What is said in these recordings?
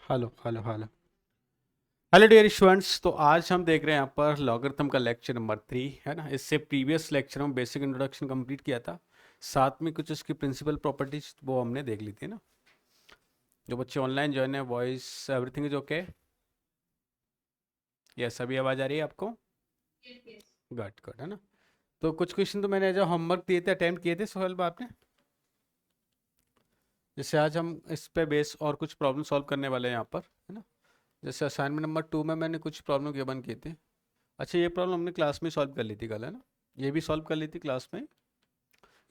Hello hello hello hello dear students. तो आज हम देख रहे हैं यहाँ पर लॉगरिथम का लेक्चर नंबर 3 है ना। इससे प्रीवियस लेक्चर में बेसिक इंट्रोडक्शन कंप्लीट किया था, साथ में कुछ इसकी प्रिंसिपल प्रॉपर्टीज वो हमने देख ली थी ना। जो बच्चे ऑनलाइन ज्वाइन है, voice everything is okay? Yes, अभी आवाज़ आ रही है आपको? गुड गुड, है ना। तो कुछ क्वेश्चन तो मैंने जो होमवर्क दिए थे, अटेम्प्ट किए थे सोहेल आपने। जैसे आज हम इस पे बेस और कुछ प्रॉब्लम सॉल्व करने वाले हैं यहाँ पर, है ना। जैसे असाइनमेंट नंबर 2 में मैंने कुछ प्रॉब्लम गिवन की थी। अच्छा, ये प्रॉब्लम हमने क्लास में सॉल्व कर ली थी कल, है ना। ये भी सॉल्व कर ली थी क्लास में।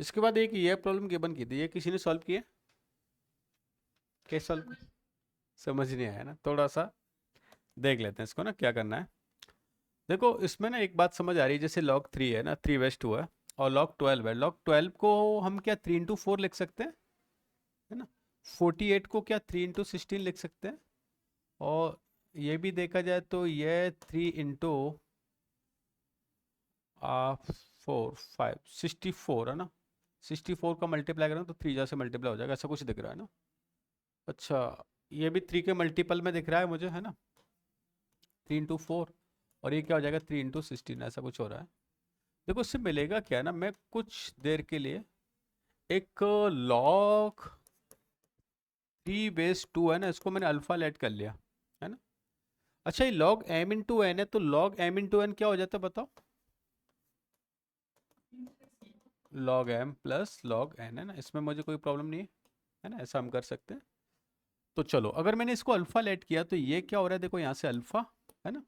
इसके बाद एक ये प्रॉब्लम गिवन की थी, ये किसी ने सॉल्व किया? कैसे सॉल्व? समझ नहीं आया ना, थोड़ा सा देख लेते हैं इसको ना, क्या करना है। देखो इसमें ना एक बात समझ आ रही है, जैसे log 3 है ना, 3/2 है, और log 12 है। log 12 को हम क्या 3 into 4 लिख सकते हैं, है ना। 48 को क्या 3 into 16 लिख सकते हैं। और ये भी देखा जाए तो ये 3 into 4 5 64 है ना। 64 का मल्टीप्लाई करें तो 3 से मल्टीप्लाई हो जाएगा, ऐसा कुछ दिख रहा है ना। अच्छा, ये भी 3 के मल्टीपल में दिख रहा है मुझे, है ना। 3 into 4, और ये क्या हो जाएगा 3 into 16, ऐसा कुछ हो रहा है। देखो इससे मिलेगा क्या ना, मैं कुछ देर के लिए एक log 3/2 है ना, इसको मैंने अल्फा लेट कर लिया, है ना। अच्छा, ये log m/n है, तो log m/n क्या हो जाता है बताओ? log m plus log n, है ना। इसमें मुझे कोई प्रॉब्लम नहीं है ना, ऐसा हम कर सकते हैं। तो चलो, अगर मैंने इसको अल्फा लेट किया तो ये क्या हो रहा है, देखो यहाँ से अल्फा, है ना।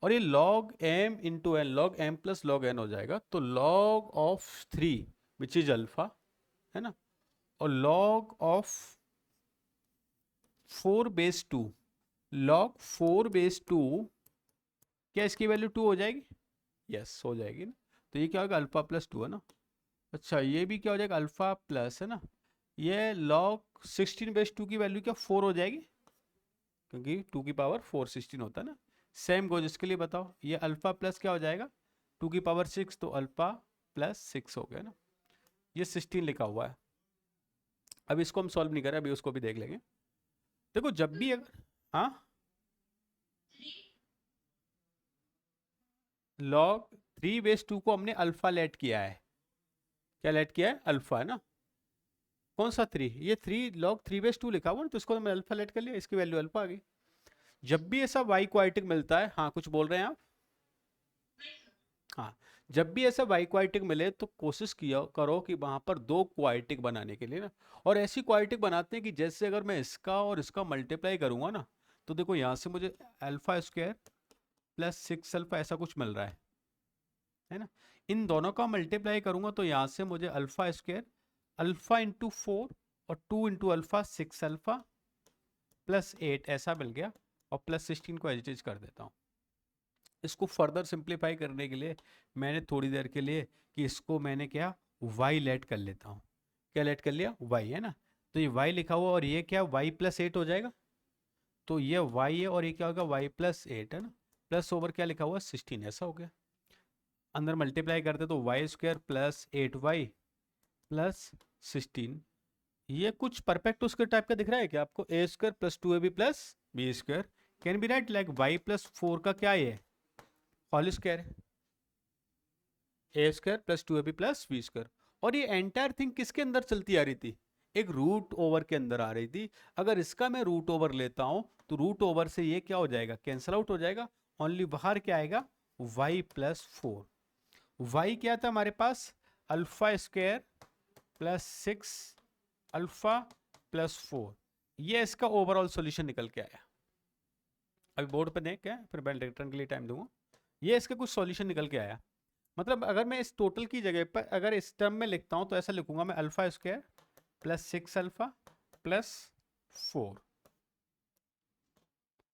और ये log m/n, log m plus log n हो जाएगा, तो log of 3 which is alpha, है ना, और log ऑफ 4/2, log 4/2, क्या इसकी वैल्यू 2 हो जाएगी? यस, हो जाएगी ना। तो ये क्या होगा, अल्फा प्लस 2, है ना। अच्छा, ये भी क्या हो जाएगा, अल्फा प्लस, है ना। ये log 16/2 की वैल्यू क्या 4 हो जाएगी, क्योंकि 2 की पावर 4 16 होता है ना। सेम गोज इसके लिए, बताओ ये अल्फा प्लस क्या हो जाएगा 2 की पावर 6, तो अल्फा प्लस 6 हो गया ना। ये 16 लिखा हुआ है। अब इसको हम सॉल्व नहीं करें, अभी उसको भी देख लेंगे। देखो जब भी अगर, हाँ, log 3/2 को हमने अल्फा लेट किया है। क्या लेट किया है? अल्फा, है ना। कौन सा 3? ये 3 log 3/2 लिखा हुआ ना, तो इसको हमने अल्फा लेट कर लिया, इसकी वैल्यू अल्फा आ गई। जब भी ऐसा y क्वाड्रेटिक मिलता है, हाँ कुछ बोल रहे हैं आप? हाँ, जब भी ऐसा y क्वाड्रेटिक मिले तो कोशिश किया करो कि वहां पर दो क्वाड्रेटिक बनाने के लिए ना, और ऐसी क्वाड्रेटिक बनाते हैं कि जैसे अगर मैं इसका और इसका मल्टीप्लाई करूंगा ना, तो देखो यहाँ से मुझे अल्फा स्क्वायर प्लस 6 अल्फा ऐसा कुछ मिल रहा है ना। इन दोनों का मल्टीप्लाई करूंगा तो यहाँ से मुझे अल्फा स्क्वायर अल्फा इंटू 4 और 2 into अल्फा 6 अल्फा प्लस 8 ऐसा मिल गया, और प्लस 16 को एडिट कर देता हूँ। इसको फर्दर सिंप्लीफाई करने के लिए मैंने थोड़ी देर के लिए कि इसको मैंने क्या y लेट कर लेता हूँ। क्या लेट कर लिया? y, है ना। तो ये y लिखा हुआ, और ये क्या y+8 हो जाएगा। तो ये y है, और ये क्या होगा y+8, है ना। प्लस ओवर क्या लिखा हुआ 16, ऐसा हो गया। अंदर मल्टीप्लाई करते तो y² प्लस 8y प्लस 16। ये कुछ परफेक्ट उसके टाइप का दिख रहा है क्या आपको? a² plus 2ab plus b² can be right like y+4 का क्या ये होल स्क्वायर है, a² plus 2ab plus b²। और ये एंटायर थिंग किसके अंदर चलती आ रही थी? एक रूट ओवर के अंदर आ रही थी। अगर इसका मैं रूट ओवर लेता हूं तो रूट ओवर से ये क्या हो जाएगा, कैंसल आउट हो जाएगा। ओनली बाहर क्या आएगा, y+4। y क्या था हमारे पास, alpha square plus 6 alpha plus 4। ये इसका ओवरऑल सॉल्यूशन निकल के आया। अभी बोर्ड पे देख के फिर मैं रिटर्न के लिए टाइम दूंगा। ये इसका कुछ सॉल्यूशन निकल के आया। मतलब अगर मैं इस टोटल की जगह पर अगर इस टर्म में लिखता हूं तो ऐसा लिखूंगा मैं, alpha square plus 6 alpha plus 4।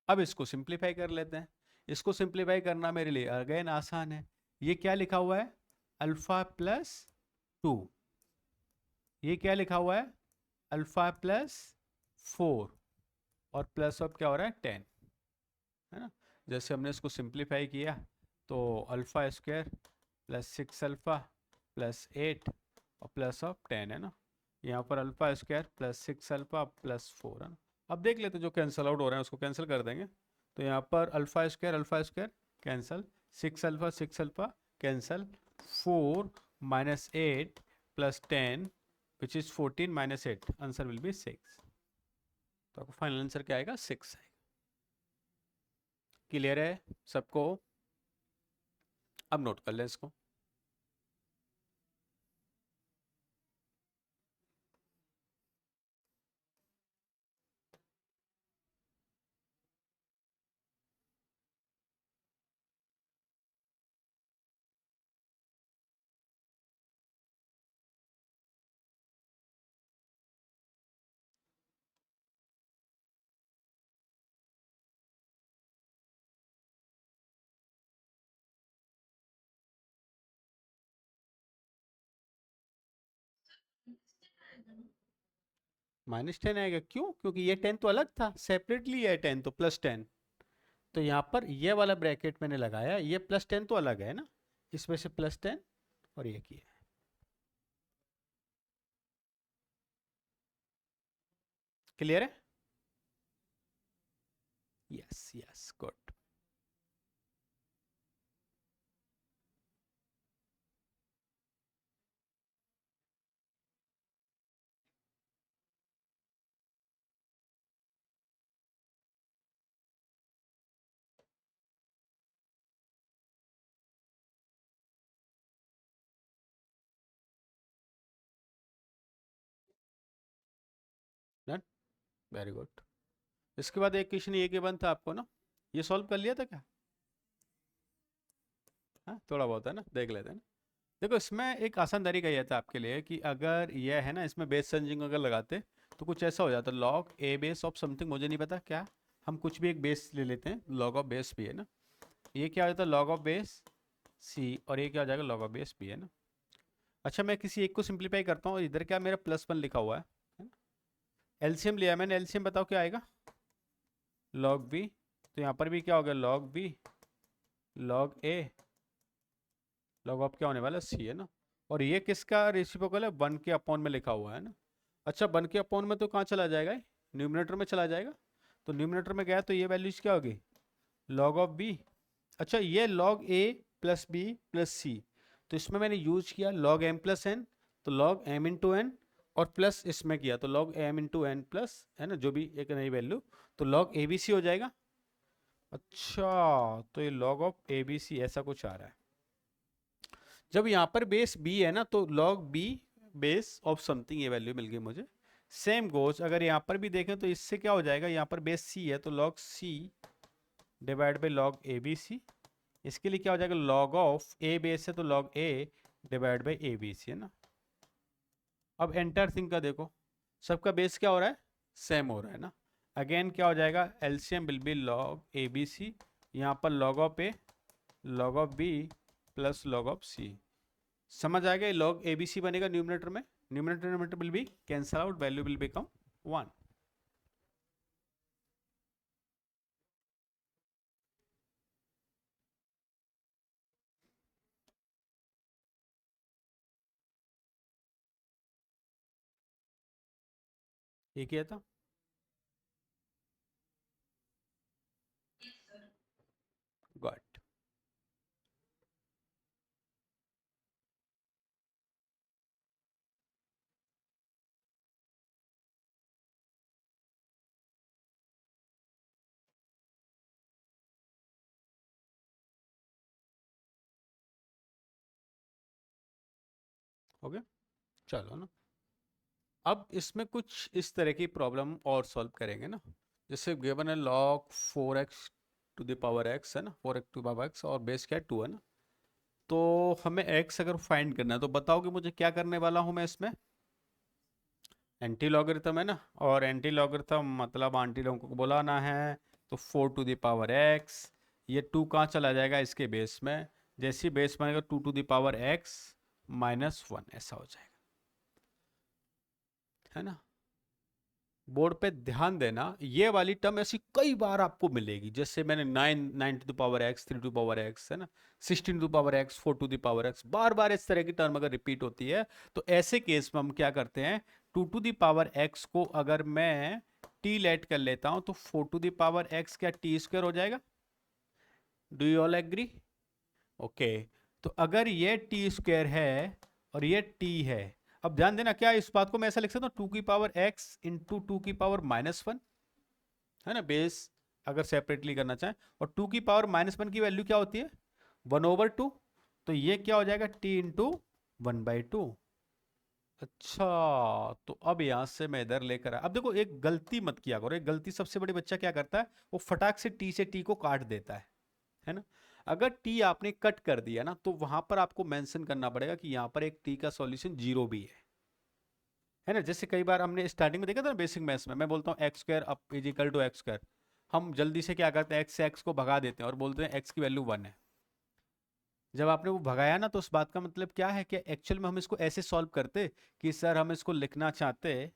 अब इसको सिंप्लीफाई कर लेते हैं। इसको सिंप्लीफाई करना मेरे लिए अगेन आसान है। ये क्या लिखा हुआ है, अल्फा प्लस 2। ये क्या लिखा हुआ है, अल्फा प्लस 4, और प्लस अब क्या हो रहा है 10, है ना। जैसे हमने इसको सिंप्लीफाई किया तो alpha square plus 6 alpha plus 8 और प्लस ऑफ 10, है ना। यहाँ पर alpha square plus 6 alpha plus 4, है ना। अब देख लेते हैं जो कैंसिल आउट हो रहे हैं उसको कैंसिल कर देंगे। तो यहाँ पर alpha square cancel, 6 alpha cancel, 4 - 8 + 10 which is 14 - 8, answer will be 6। तो आपको फाइनल आंसर क्या आएगा? 6 आएगा। क्लियर है सबको? अब नोट कर लें इसको। -10 आएगा, क्यों? क्योंकि ये 10 तो अलग था, सेपरेटली है 10, तो +10। तो यहाँ पर ये वाला ब्रैकेट मैंने लगाया, ये +10 तो अलग है ना, इसमें से +10 और ये किया। क्लियर है? Yes yes, good. Done, very good. इसके बाद एक क्वेश्चन ये गिवन था आपको ना, ये सॉल्व कर लिया था क्या? हाँ, थोड़ा बहुत है ना, देख लेते हैं ना। देखो इसमें एक आसान तरीका यह था आपके लिए कि अगर यह है ना, इसमें बेस चेंजिंग अगर लगाते तो कुछ ऐसा हो जाता, log A base of something, मुझे नहीं पता क्या, हम कुछ भी एक बेस ले लेते हैं, लॉग ऑफ बेस भी है ना, ये क्या हो जाता है, लॉग ऑफ बेस सी, और ये क्या हो जाएगा, लॉग ऑफ बेस बी है ना। अच्छा, मैं किसी एक को सिंप्लीफाई करता हूँ, इधर क्या मेरा +1 लिखा हुआ है ना? एलसीएम लिया मैंने, एलसीएम बताओ क्या आएगा, लॉग बी। तो यहाँ पर भी क्या हो गया, log B, log A, log of क्या होने वाला, सी है ना। और ये किसका रेसिप्रोकल है, 1 के अपॉन में लिखा हुआ है ना। अच्छा, 1 के अपॉन में तो कहाँ चला जाएगा, न्यूमिनेटर में चला जाएगा। तो न्यूमिनेटर में गया तो ये वैल्यूज क्या होगी, लॉग ऑफ बी। अच्छा, ये log A plus B plus C, तो इसमें मैंने यूज किया लॉग एम प्लस एन, तो लॉग एम इंटू एन, और प्लस इसमें किया तो log M into N plus, है ना, जो भी एक नई वैल्यू, तो लॉग ए बी सी हो जाएगा। अच्छा, तो ये log of A B C ऐसा कुछ आ रहा है। जब यहाँ पर बेस बी है ना, तो log B base of something, ये वैल्यू मिल गई मुझे। सेम गोज अगर यहाँ पर भी देखें तो इससे क्या हो जाएगा, यहाँ पर बेस सी है तो log C divide by log A B C. इसके लिए क्या हो जाएगा, लॉग ऑफ ए बेस है तो log A divide by A B C है ना। अब एंटायर थिंग का देखो, सबका बेस क्या हो रहा है, सेम हो रहा है ना। अगेन क्या हो जाएगा, LCM will be log A B C, यहाँ पर log of A, log of B plus log of C. समझ आ गया, लॉग ए बी सी बनेगा न्यूमिनेटर में, numerator will be cancel out, value will become 1। ये किया था, गॉट। हो गया, चलो ना। अब इसमें कुछ इस तरह की प्रॉब्लम और सॉल्व करेंगे ना, जैसे गिवन है लॉग 4x⁴ है ना, 4x⁴ और बेस क्या है 2 है ना। तो हमें x अगर फाइंड करना है तो बताओ कि मुझे क्या करने वाला हूँ मैं इसमें, एंटी लॉगरिथम है ना, और एंटी लॉगरिथम मतलब आंटी लोगों को बुलाना है। तो 4x, ये 2 कहाँ चला जाएगा, इसके बेस में, जैसे बेस बनेगा 2x -1 ऐसा हो जाएगा, है ना। बोर्ड पे ध्यान देना, ये वाली टर्म ऐसी कई बार आपको मिलेगी, जैसे मैंने 9 3 है ना, 16 4 बार बार इस तरह की टर्म अगर रिपीट होती है, तो ऐसे केस में हम क्या करते हैं, 2 को अगर मैं टी लेट कर लेता हूं तो 4 to the power x क्या टी स्क्वायर हो जाएगा? Do you all agree? Okay. तो अगर ये टी स्क्वायर है और ये टी है, अब ध्यान देना, क्या इस बात को मैं ऐसा लिख सकता हूँ 2 की पावर x इंटू 2 की पावर -1, है ना, बेस अगर सेपरेटली करना चाहें। और 2 की पावर -1 की वैल्यू क्या होती है? 1/2। तो ये क्या हो जाएगा? t into 1/2। अच्छा, तो अब यहां से मैं इधर लेकर आया। अब देखो, एक गलती मत किया करो। एक गलती सबसे बड़ी बच्चा क्या करता है, वो फटाक से टी को काट देता है ना। अगर टी आपने कट कर दिया ना, तो वहां पर आपको मेंशन करना पड़ेगा कि यहां पर एक टी का सॉल्यूशन 0 भी है ना। जैसे कई बार हमने स्टार्टिंग में देखा था ना बेसिक मैथ्स में, मैं बोलता हूँ x square up is equal to x square. हम जल्दी से क्या करते हैं, एक्स से एक्स को भगा देते हैं और बोलते हैं एक्स की वैल्यू 1 है। जब आपने वो भगाया ना, तो उस बात का मतलब क्या है कि एक्चुअल में हम इसको ऐसे सॉल्व करते कि सर हम इसको लिखना चाहते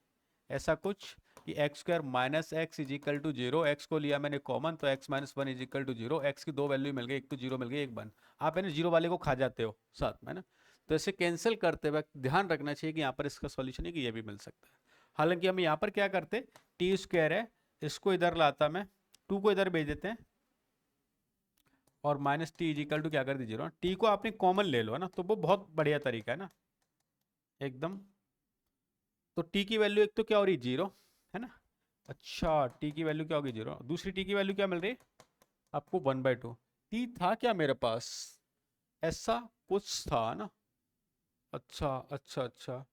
ऐसा कुछ कि x square minus x is equal to 0। X को लिया मैंने कॉमन, तो x-1 is equal to 0। X की दो वैल्यू मिल गई, एक तो 0 मिल गई, एक 1। आप है ना 0 वाले को खा जाते हो साथ में ना। तो इसे कैंसिल करते वक्त ध्यान रखना चाहिए कि यहाँ पर इसका सॉल्यूशन है कि ये भी मिल सकता है। हालांकि हम यहाँ पर क्या करते, टी स्क्वायर है, इसको इधर लाता मैं, 2 को इधर भेज देते हैं, और minus t is equal to क्या कर दीजिए ना, टी को आपने कॉमन ले लो है ना, तो वो बहुत बढ़िया तरीका है ना एकदम। तो टी की वैल्यू एक तो क्या हो रही, 0, है ना। अच्छा, टी की वैल्यू क्या होगी, 0। दूसरी टी की वैल्यू क्या मिल रही है आपको, 1/2। टी था क्या मेरे पास, ऐसा कुछ था ना। अच्छा अच्छा अच्छा,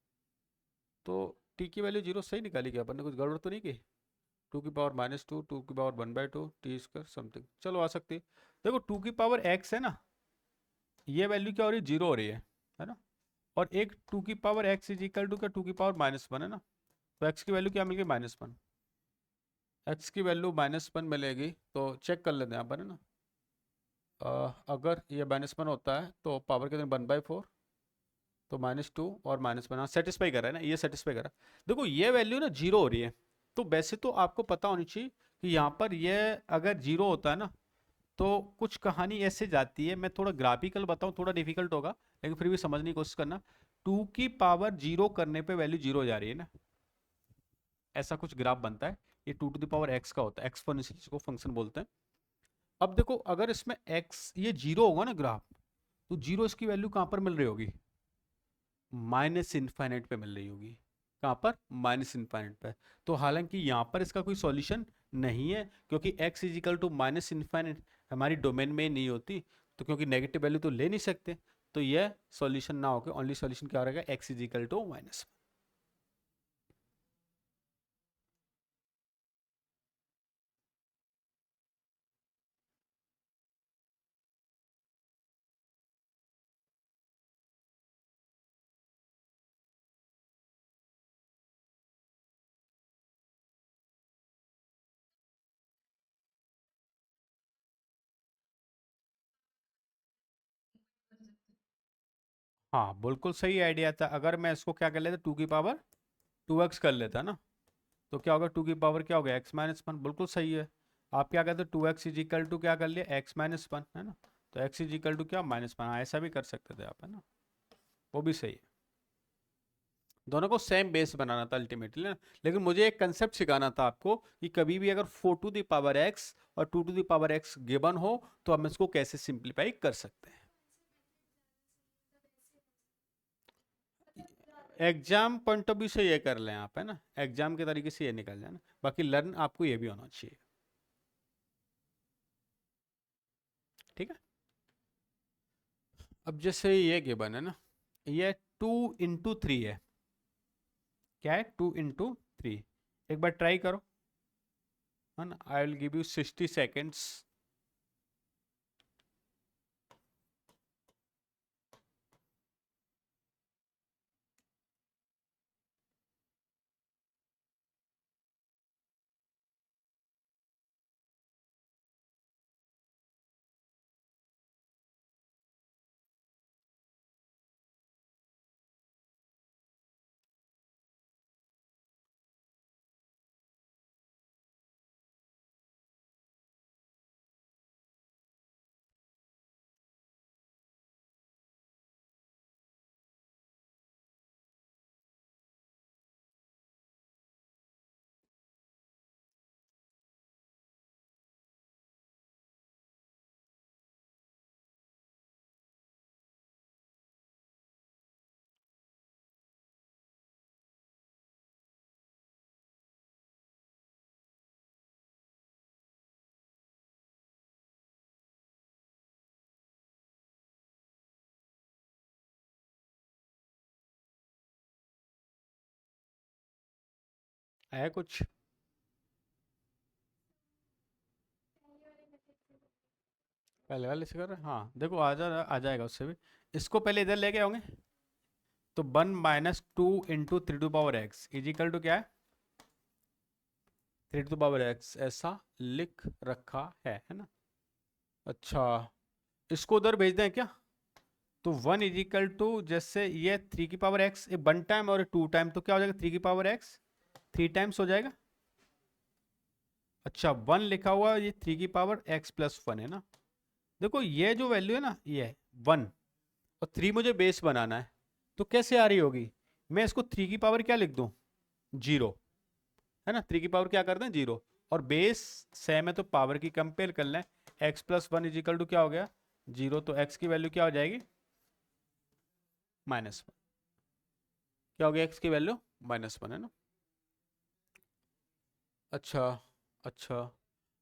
तो टी की वैल्यू 0 सही निकाली क्या अपन ने, कुछ गड़बड़ तो नहीं की? 2 की पावर -2, 2 की पावर 1/2, टी स्क्वायर समथिंग, चलो आ सकती है। देखो 2 की पावर x है ना, ये वैल्यू क्या हो रही है, 0 हो रही है ना। और एक 2 की power x is equal to क्या, 2 की पावर -1 है ना। तो x की वैल्यू क्या मिल गई, -1। x की वैल्यू -1 मिलेगी, तो चेक कर लेते हैं यहाँ पर, है ना। अगर ये -1 होता है तो पावर कितने, 1/4, तो -2 और -1, हाँ सेटिस्फाई कर रहा है ना, ये सेटिस्फाई कर रहा है। देखो ये वैल्यू ना 0 हो रही है, तो वैसे तो आपको पता होनी चाहिए कि यहाँ पर ये अगर 0 होता है ना, तो कुछ कहानी ऐसे जाती है। मैं थोड़ा ग्राफिकल बताऊँ, थोड़ा डिफिकल्ट होगा, लेकिन फिर भी समझने की कोशिश करना। 2 की पावर 0 करने पे वैल्यू 0 जा रही है ना, ऐसा कुछ ग्राफ बनता है। ये 2 to the power x का होता है, एक्सपोनेंशियल जिसको फंक्शन बोलते हैं। अब देखो, अगर इसमें x ये 0 होगा ना ग्राफ, तो 0 इसकी वैल्यू कहाँ पर मिल रही होगी, -इनफाइनाइट पे मिल रही होगी। कहाँ पर, -इनफाइनाइट पे। तो हालांकि यहाँ पर इसका कोई सॉल्यूशन नहीं है, क्योंकि x is equal to -infinite हमारी डोमेन में नहीं होती, तो क्योंकि नेगेटिव वैल्यू तो ले नहीं सकते, तो यह सॉल्यूशन ना होकर ओनली सॉल्यूशन क्या रहेगा, x इज इक्वल टू -। हाँ बिल्कुल सही आइडिया था। अगर मैं इसको क्या कर लेता, 2 की पावर 2x कर लेता ना, तो क्या होगा, 2 की पावर क्या हो गया, x-1, बिल्कुल सही है। आप क्या कहते हो, 2x इज इक्वल टू क्या कर लिया, x-1, है ना। तो x इज इक्वल टू क्या, -1, हाँ ऐसा भी कर सकते थे आप, है ना, वो भी सही है। दोनों को सेम बेस बनाना था अल्टीमेटली ना। लेकिन मुझे एक कंसेप्ट सिखाना था आपको कि कभी भी अगर 4 to the power x और 2 to the power x given हो, तो हम इसको कैसे सिंप्लीफाई कर सकते हैं। एग्जाम पॉइंट ऑफ व्यू से ये कर लें आप, है ना, एग्जाम के तरीके से ये निकल जाए ना। बाकी लर्न आपको ये भी होना चाहिए, ठीक है। अब जैसे ये गिवन है ना, ये 2 into 3 है। क्या है, 2 into 3। एक बार ट्राई करो, है ना, I will give you 60 seconds. है कुछ? पहले वाले से कर रहे हैं? हाँ देखो आ जाएगा उससे भी। इसको पहले इधर लेके आओगे तो 1 - 2 × 3 to power x is equal to क्या है? 3 टू पावर एक्स ऐसा लिख रखा है ना? अच्छा, इसको उधर भेज दें क्या? तो 1 = जैसे ये 3 की पावर एक्स 1 टाइम और 2 टाइम, तो क्या हो जाएगा? 3 की पावर एक्स 3 टाइम्स हो जाएगा। अच्छा 1 लिखा हुआ ये 3 की पावर x + 1 है ना? देखो ये जो वैल्यू है ना, ये 1 और 3 मुझे बेस बनाना है, तो कैसे आ रही होगी? मैं इसको 3 की पावर क्या लिख दूं? 0, है ना? 3 की पावर क्या कर दें? 0। और बेस सेम है तो पावर की कंपेयर कर लें। x + 1 क्या हो गया? 0। तो x की वैल्यू क्या हो जाएगी? -1। क्या हो गया x की वैल्यू? -1 है ना? अच्छा अच्छा,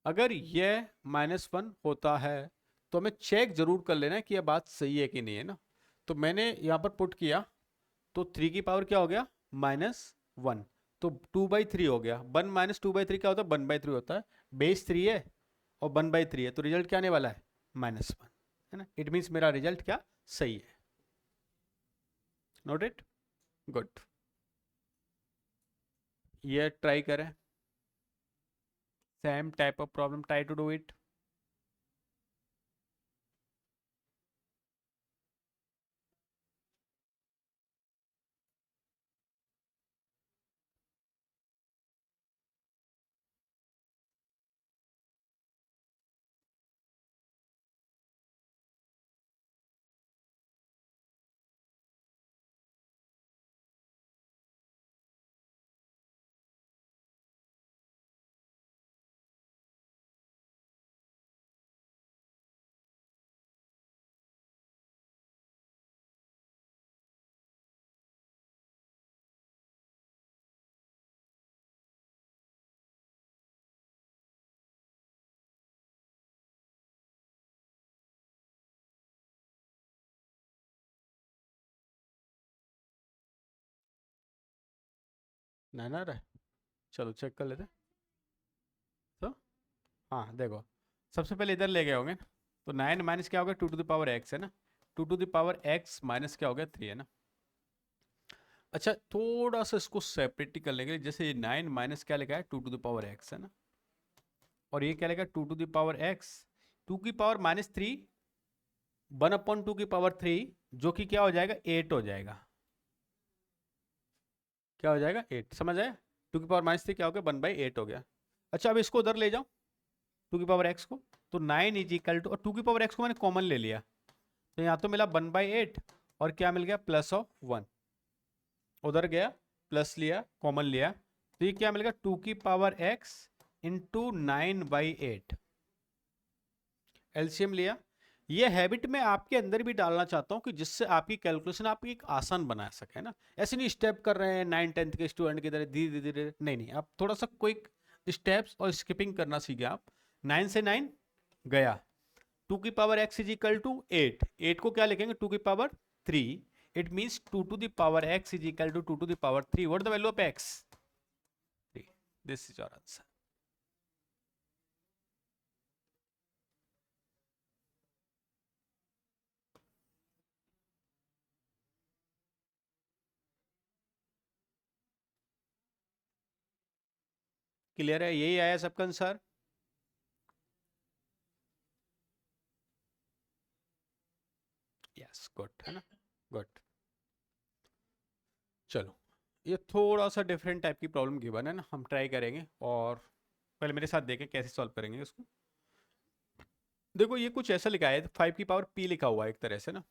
अगर ये -1 होता है तो हमें चेक जरूर कर लेना है कि यह बात सही है कि नहीं, है ना? तो मैंने यहाँ पर पुट किया तो 3 की पावर क्या हो गया? -1। तो 2/3 हो गया। 1 - 2/3 क्या होता है? 1/3 होता है। बेस 3 है और 1/3 है, तो रिजल्ट क्या आने वाला है? -1, है ना? इट मीन्स मेरा रिजल्ट क्या सही है। Note it. गुड। ये ट्राई करें। Same type of problem, try to do it. ना ना रहे, चलो चेक कर लेते हैं। तो हाँ देखो, सबसे पहले इधर ले गए होंगे ना, तो 9 माइनस क्या हो गया? 2 टू द पावर x है ना? 2 to the power x minus क्या हो गया? 3 है ना? अच्छा थोड़ा सा इसको सेपरेट कर लेंगे, जैसे ये 9 माइनस क्या लिखा है? 2 टू द पावर x है ना? और ये क्या लिखा है? 2 टू द पावर x। 2 की पावर -3 1/2 की पावर 3, जो कि क्या हो जाएगा? 8 हो जाएगा। क्या हो जाएगा? 8। समझ आया? 2 की पावर -3 क्या हो गया? 1/8 हो गया। अच्छा अब इसको उधर ले जाओ, 2 की पावर x को। तो 9 और 2 की पावर x को मैंने कॉमन ले लिया, तो यहाँ तो मिला 1/8 और क्या मिल गया? +1। उधर गया प्लस लिया, कॉमन लिया, तो ये क्या मिल गया? 2 की पावर x इंटू 9/8। एलसीएम लिया। ये हैबिट मैं आपके अंदर भी डालना चाहता हूँ कि जिससे आपकी कैलकुलेशन आपकी एक आसान बना सके ना। ऐसे नहीं स्टेप कर रहे हैं 9 10th के स्टूडेंट की तरह धीरे धीरे, नहीं नहीं, आप थोड़ा सा क्विक स्टेप्स और स्किपिंग करना सीखे आप। 9 से 9 गया, 2 की पावर x = 8। 8 को क्या लिखेंगे? 2 की power 3। It means 2 to the power x = 2 to the power 3। What the value of x? 3। This is your answer. Clear है? यही आया सबका आंसर? यस गुड, है ना? गुड। चलो, ये थोड़ा सा डिफरेंट टाइप की प्रॉब्लम गिवन है ना, हम ट्राई करेंगे और पहले मेरे साथ देखें कैसे सॉल्व करेंगे उसको। देखो ये कुछ ऐसा लिखा है, 5 की पावर p लिखा हुआ है एक तरह से ना,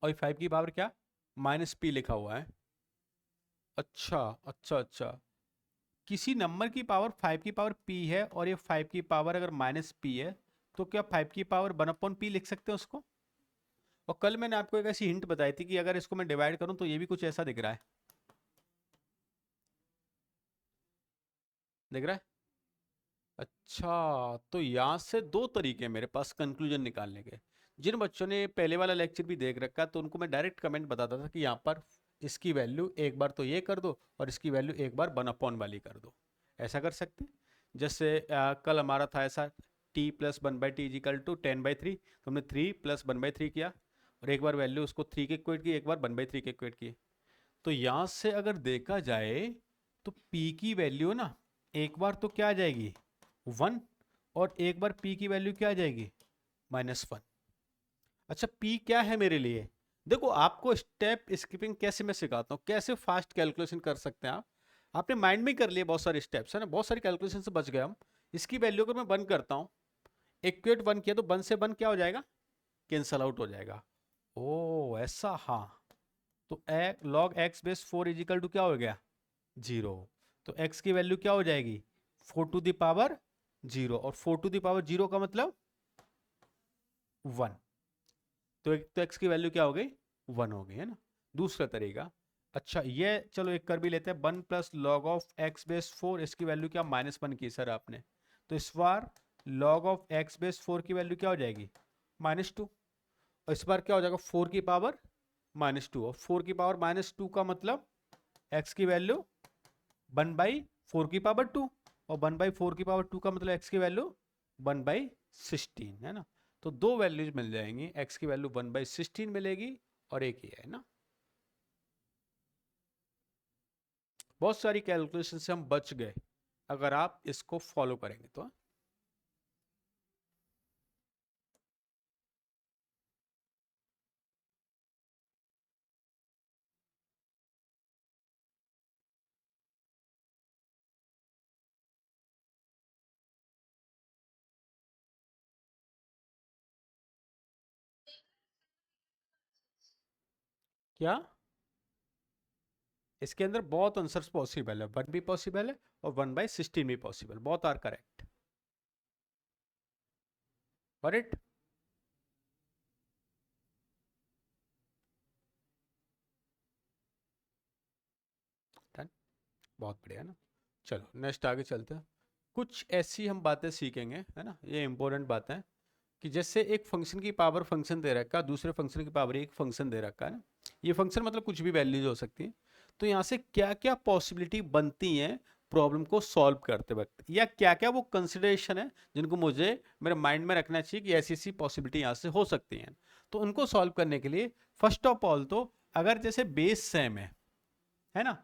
और 5 की पावर क्या? -p लिखा हुआ है। अच्छा अच्छा अच्छा, किसी नंबर की पावर 5 की पावर p है और ये 5 की पावर अगर -p है, तो क्या 5 की पावर 1/p लिख सकते हैं उसको? और कल मैंने आपको एक ऐसी हिंट बताई थी कि अगर इसको मैं डिवाइड करूं तो ये भी कुछ ऐसा दिख रहा है। दिख रहा है? अच्छा, तो यहाँ से दो तरीके हैं मेरे पास कंक्लूजन निकालने के। जिन बच्चों ने पहले वाला लेक्चर भी देख रखा है तो उनको मैं डायरेक्ट कमेंट बताता था कि यहाँ पर इसकी वैल्यू एक बार तो ये कर दो और इसकी वैल्यू एक बार 1 अपॉन वाली कर दो। ऐसा कर सकते हैं। जैसे कल हमारा था ऐसा, t plus 1/t is equal to 10/3, तो हमने 3 प्लस 1/3 किया और एक बार वैल्यू उसको 3 के इक्वेट की, एक बार 1/3 के इक्वेट की। तो यहाँ से अगर देखा जाए तो p की वैल्यू ना एक बार तो क्या आ जाएगी 1, और एक बार p की वैल्यू क्या आ जाएगी -1। अच्छा p क्या है मेरे लिए? देखो आपको स्टेप स्किपिंग कैसे मैं सिखाता हूँ, कैसे फास्ट कैलकुलेशन कर सकते हैं आप। आपने माइंड में कर लिए बहुत सारे स्टेप्स है ना, बहुत सारी कैलकुलेशन से बच गए हम। इसकी वैल्यू अगर मैं 1 करता हूँ, इक्वेट 1 किया तो 1 से 1 क्या हो जाएगा, कैंसल आउट हो जाएगा। ओ ऐसा, हाँ। तो log x base 4 is equal to क्या हो गया 0। तो x की वैल्यू क्या हो जाएगी 4 टू द पावर 0, और 4 टू द पावर 0 का मतलब 1। तो एक तो x की वैल्यू क्या हो गई 1 हो गई है ना। दूसरा तरीका, अच्छा ये चलो एक कर भी लेते हैं, 1 plus log of x base 4, इसकी वैल्यू क्या -1 की सर आपने। तो इस बार लॉग ऑफ एक्स बेस 4 की वैल्यू क्या हो जाएगी -2, और इस बार क्या हो जाएगा 4 की पावर -2, और 4 की पावर -2 का मतलब x की वैल्यू 1/4 की पावर 2, और 1/4 की पावर 2 का मतलब x की वैल्यू 1/16 है ना। तो दो वैल्यूज मिल जाएंगी, x की वैल्यू 1/16 मिलेगी और एक ही है ना। बहुत सारी कैलकुलेशन से हम बच गए अगर आप इसको फॉलो करेंगे तो। क्या इसके अंदर बहुत आंसर्स पॉसिबल है, 1 भी पॉसिबल है और 1/16 भी पॉसिबल, बहुत आर करेक्ट। करेक्ट, डन, बहुत बढ़िया ना। चलो नेक्स्ट आगे चलते हैं। कुछ ऐसी हम बातें सीखेंगे है ना, ये इंपॉर्टेंट बातें हैं कि जैसे एक फंक्शन की पावर फंक्शन दे रखा है, दूसरे फंक्शन की पावर एक फंक्शन दे रखा है ना। ये फंक्शन मतलब कुछ भी वैल्यूज हो सकती है। तो यहाँ से क्या क्या पॉसिबिलिटी बनती हैं प्रॉब्लम को सॉल्व करते वक्त, या क्या क्या वो कंसिडरेशन है जिनको मुझे मेरे माइंड में रखना चाहिए कि ऐसी ऐसी पॉसिबिलिटी यहाँ से हो सकती हैं। तो उनको सॉल्व करने के लिए फर्स्ट ऑफ ऑल तो अगर जैसे बेस सेम है ना,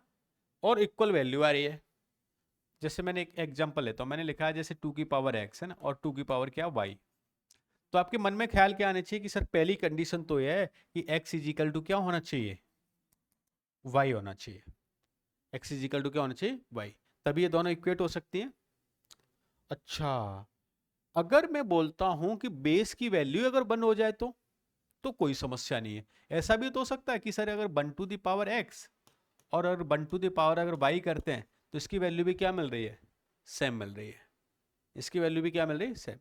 और इक्वल वैल्यू आ रही है। जैसे मैंने एक एग्जांपल लेता हूँ, मैंने लिखा है जैसे 2 की पावर x है ना, और 2 की पावर क्या y। तो आपके मन में ख्याल क्या आना चाहिए कि सर पहली कंडीशन तो यह है कि x इजिकल टू क्या होना चाहिए y होना चाहिए। x इजिकल टू क्या होना चाहिए y, तभी ये दोनों इक्वेट हो सकती हैं। अच्छा, अगर मैं बोलता हूं कि बेस की वैल्यू अगर 1 हो जाए तो कोई समस्या नहीं है। ऐसा भी तो हो सकता है कि सर अगर 1 टू द पावर x और अगर 1 टू द पावर अगर y करते हैं तो इसकी वैल्यू भी क्या मिल रही है सेम मिल रही है। इसकी वैल्यू भी क्या मिल रही है सेम,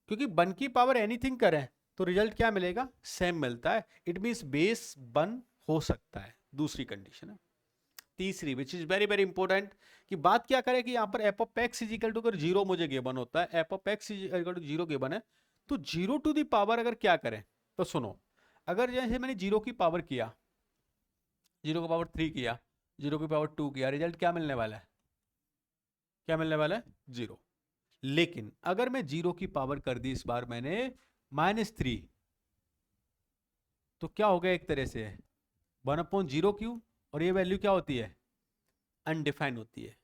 क्योंकि 1 की पावर एनीथिंग करें तो रिजल्ट क्या मिलेगा सेम मिलता है। इट मींस बेस 1 हो सकता है, दूसरी कंडीशन है। तीसरी which is very very important, कि बात क्या करें कि यहाँ पर f of x is equal to अगर जीरो मुझे गिवन होता है, f of x is equal to zero given है, तो जीरो टू दी पावर अगर क्या करें, तो सुनो, अगर जैसे मैंने जीरो की पावर किया, जीरो की पावर 3 किया, जीरो की पावर 2 किया, रिजल्ट क्या मिलने वाला है, क्या मिलने वाला है जीरो। लेकिन अगर मैं जीरो की पावर कर दी इस बार मैंने -3, तो क्या हो गया एक तरह से 1/0 क्यू, और ये वैल्यू क्या होती है अनडिफाइन होती है।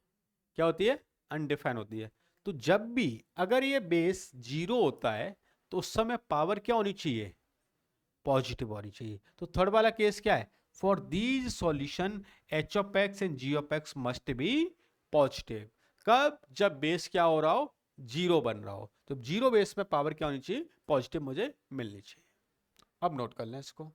क्या होती है अनडिफाइन होती है। तो जब भी अगर ये बेस जीरो होता है तो उस समय पावर क्या होनी चाहिए पॉजिटिव होनी चाहिए। तो थर्ड वाला केस क्या है, for these solution h of x and g of x must be positive. कब, जब बेस क्या हो रहा हो जीरो बन रहा हो, तो जीरो बेस में पावर क्या होनी चाहिए पॉजिटिव मुझे मिलनी चाहिए। अब नोट कर लें इसको।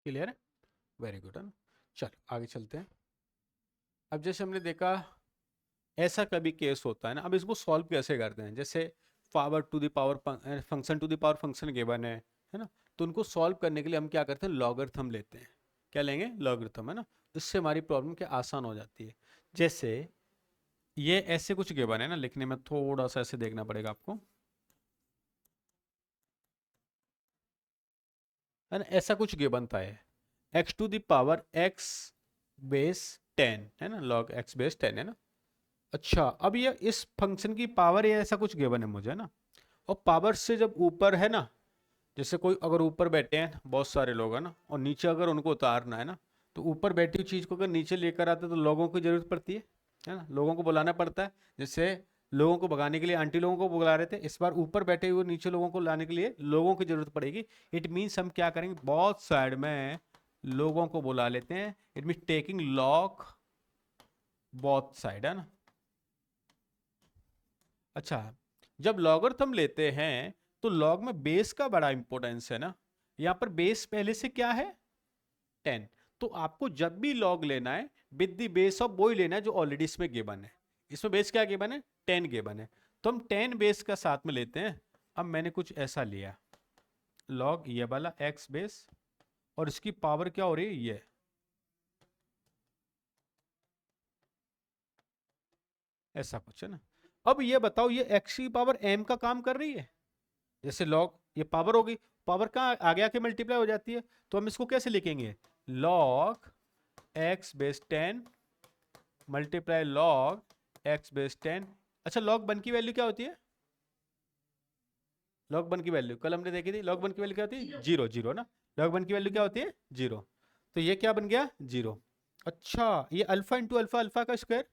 क्लियर है? वेरी गुड है ना। चलो आगे चलते हैं। अब जैसे हमने देखा ऐसा कभी केस होता है ना, अब इसको सॉल्व कैसे करते हैं? जैसे power to the power function to the power function given है ना, तो उनको सॉल्व करने के लिए हम क्या करते हैं, लॉगरिथम लेते हैं। क्या लेंगे? लॉगरिथम, है ना। इससे हमारी प्रॉब्लम क्या आसान हो जाती है। जैसे ये ऐसे कुछ गिवन है ना, लिखने में थोड़ा सा ऐसे देखना पड़ेगा आपको, है ना। ऐसा कुछ गिवन था है, x to the power x base 10, है ना, लॉग एक्स बेस 10, है ना। अच्छा, अब ये इस फंक्शन की पावर ये ऐसा कुछ गिवन है मुझे, है ना। और पावर से जब ऊपर है ना, जैसे कोई अगर ऊपर बैठे हैं बहुत सारे लोग, है ना, और नीचे अगर उनको उतारना है ना, तो ऊपर बैठी हुई चीज को अगर नीचे लेकर आते तो लोगों की जरूरत पड़ती है ना, लोगों को बुलाना पड़ता है। जैसे लोगों को भगाने के लिए आंटी लोगों को बुला रहे थे, इस बार ऊपर बैठे हुए नीचे लोगों को लाने के लिए लोगों की जरूरत पड़ेगी। इट मीन्स हम क्या करेंगे, बहुत साइड में लोगों को बुला लेते हैं। It mean taking log both side, है ना। अच्छा, जब लॉगरिथम लेते हैं तो लॉग में बेस का बड़ा इंपॉर्टेंस है ना। यहाँ पर बेस पहले से क्या है, 10। तो आपको जब भी लॉग लेना है विद द बेस ऑफ वही लेना है जो ऑलरेडी इसमें गिवन है। इसमें बेस क्या गिवन है, 10 गिवन है, तो हम 10 बेस का साथ में लेते हैं। अब मैंने कुछ ऐसा लिया, लॉग ये वाला एक्स बेस, और इसकी पावर क्या हो रही है, ये। ऐसा कुछ है ना। अब ये बताओ, ये एक्स की पावर एम का काम कर रही है। जैसे लॉग ये पावर होगी, पावर कहाँ आगे आके मल्टीप्लाई हो जाती है, तो हम इसको कैसे लिखेंगे, log x base 10 multiply log x base 10। अच्छा, लॉग 1 की वैल्यू क्या होती है, लॉग 1 की वैल्यू कल हमने देखी थी, लॉग 1 की वैल्यू क्या होती है, जीरो। जीरो ना, लॉग 1 की वैल्यू क्या होती है, जीरो। तो ये क्या बन गया, जीरो। अच्छा, ये अल्फा इंटू अल्फा, अल्फा का स्क्वायर,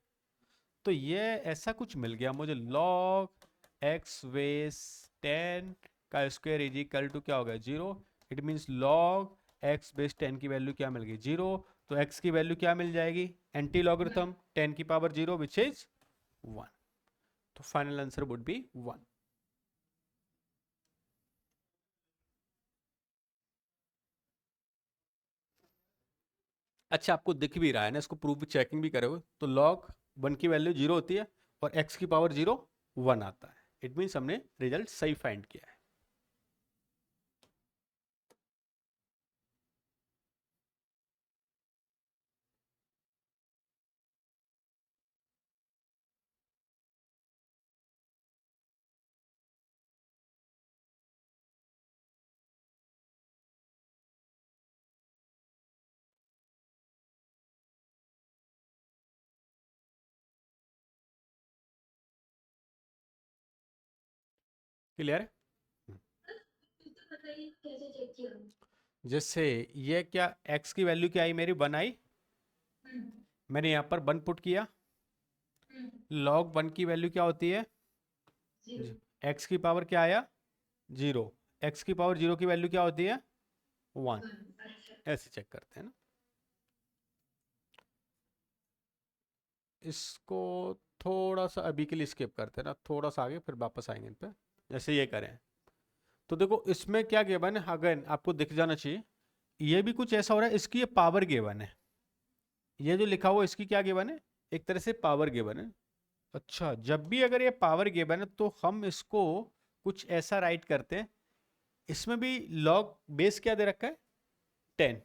तो ये ऐसा कुछ मिल गया मुझे, लॉग एक्स बेस 10 का स्क्वायर इज इक्वल टू क्या हो गया, zero. It means log x base 10 की वैल्यू क्या मिल गई, जीरो। तो एक्स की वैल्यू क्या मिल जाएगी, एंटी लॉगरिथम 10 की पावर जीरो विच इज 1। तो फाइनल आंसर वुड बी 1। अच्छा, आपको दिख भी रहा है ना, इसको प्रूफ चेकिंग भी करोगे तो लॉग 1 की वैल्यू जीरो होती है और एक्स की पावर जीरो 1 आता है। इट मीन्स हमने रिजल्ट सही फाइंड किया है। क्लियर है? जैसे ये क्या, x की वैल्यू क्या आई मेरी, 1 आई। मैंने यहाँ पर 1 पुट किया। लॉग 1 की वैल्यू क्या होती है, x की पावर क्या आया, जीरो। x की पावर जीरो की वैल्यू क्या होती है, 1। ऐसे चेक करते हैं ना। इसको थोड़ा सा अभी के लिए स्किप करते हैं ना, थोड़ा सा आगे फिर वापस आएंगे इन पे। जैसे ये करें तो देखो इसमें क्या गिवन है, अगेन आपको दिख जाना चाहिए। ये भी कुछ ऐसा हो रहा है, इसकी ये पावर गिवन है, ये जो लिखा हुआ इसकी क्या गिवन है, एक तरह से पावर गिवन है। अच्छा, जब भी अगर ये पावर गिवन है तो हम इसको कुछ ऐसा राइट करते हैं, इसमें भी लॉग बेस क्या दे रखा है, 10।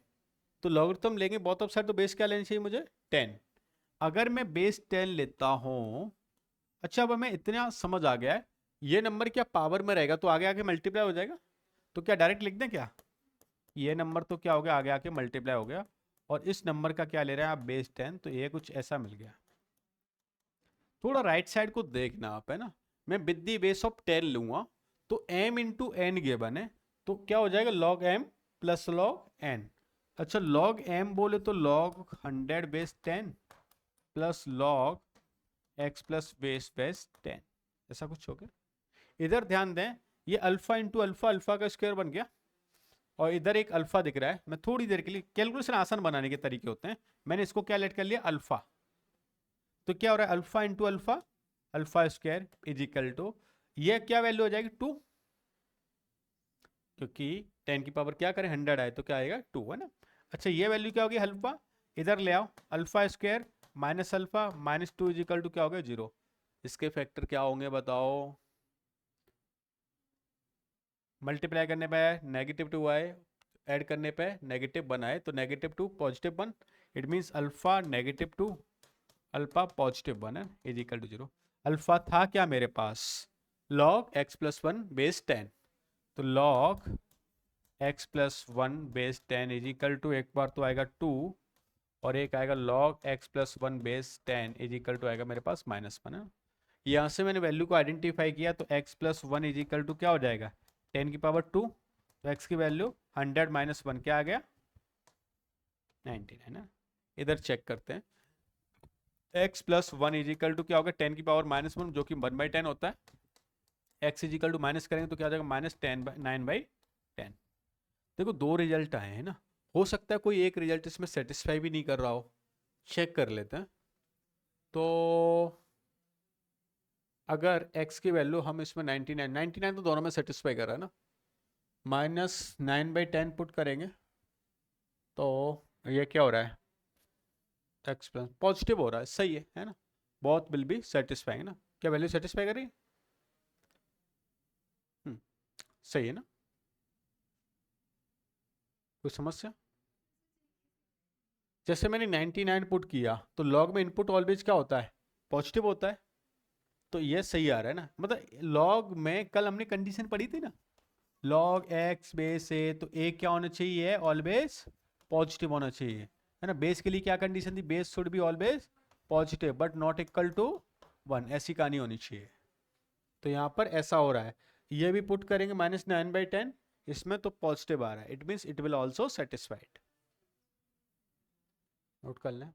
तो लॉगरिथम लेंगे बोथ ऑफ साइड, तो बेस क्या लेनी चाहिए मुझे, 10। अगर मैं बेस 10 लेता हूं, अच्छा अब हमें इतना समझ आ गया है, ये नंबर क्या पावर में रहेगा तो आगे आके मल्टीप्लाई हो जाएगा। तो क्या डायरेक्ट लिख दें क्या, ये नंबर तो क्या हो गया, आगे आके मल्टीप्लाई हो गया। और इस नंबर का क्या ले रहे हैं आप, बेस 10, तो ये कुछ ऐसा मिल गया। थोड़ा राइट साइड को देखना आप, है ना। मैं विद द बेस ऑफ 10 लूंगा तो m इंटू एन गिवन है, तो क्या हो जाएगा, log m plus log n। अच्छा, लॉग m बोले तो log 100 base 10 plus log x plus base 10, ऐसा कुछ हो गया। इधर ध्यान दें, ये अल्फा इंटू अल्फा, अल्फा का स्क्वायर बन गया, और इधर एक अल्फा दिख रहा है। मैं थोड़ी देर के लिए, कैलकुलेशन आसान बनाने के तरीके होते हैं, मैंने इसको क्या लेट कर लिया, अल्फा। तो क्या हो रहा है, alpha into alpha, alpha square is equal to, ये क्या वैल्यू हो जाएगी, 2। क्योंकि 10 की पावर क्या करें, 100 आए तो क्या आएगा, 2, है ना। अच्छा ये वैल्यू क्या होगी अल्फा, इधर ले आओ, alpha square minus alpha minus two is equal to क्या हो गया 0। इसके फैक्टर क्या होंगे बताओ, मल्टीप्लाई करने पे -2 आए, ऐड करने पे -1 आए, तो -2 +1, इट मीन्स अल्फा -2 अल्फा +1 है इज इक्वल टू 0। अल्फा था क्या मेरे पास, log x+1 बेस 10, तो log x+1 base 10 is equal to, एक बार तो आएगा 2 और एक आएगा log x+1 base 10 is equal to आएगा मेरे पास -1 है। यहाँ से मैंने वैल्यू को आइडेंटिफाई किया, तो x+1 इज इक्वल टू क्या हो जाएगा 10⁻², तो x की वैल्यू 100 - 1 क्या आ गया 19 है ना। इधर चेक करते हैं, x+1 इज इक्वल टू क्या होगा 10⁻⁻1 जो कि 1/10 होता है, x is equal to minus करेंगे तो क्या हो जाएगा -9/10। देखो दो रिजल्ट आए हैं ना, हो सकता है कोई एक रिजल्ट इसमें सेटिस्फाई भी नहीं कर रहा हो, चेक कर लेते हैं। तो अगर x की वैल्यू हम इसमें 99 तो दोनों में सेटिस्फाई कर रहा है ना, -9/10 पुट करेंगे तो ये क्या हो रहा है, x प्लस पॉजिटिव हो रहा है, सही है ना, बहुत विल बी सेटिस्फाइंग ना, क्या वैल्यू सेटिस्फाई कर रही है, सही है ना, कोई समस्या। जैसे मैंने 99 पुट किया तो लॉग में इनपुट ऑलवेज क्या होता है पॉजिटिव होता है, तो ये सही आ रहा है ना, मतलब लॉग में कल हमने कंडीशन पढ़ी थी ना, log x बेस ए, तो ए क्या होना चाहिए ऑलवेज पॉजिटिव होना चाहिए, है ना। बेस के लिए क्या कंडीशन थी, base should be always positive but not equal to 1, ऐसी कहानी होनी चाहिए। तो यहाँ पर ऐसा हो रहा है, ये भी पुट करेंगे -9/10, इसमें तो पॉजिटिव आ रहा है, it means it will also satisfied, note कर लें।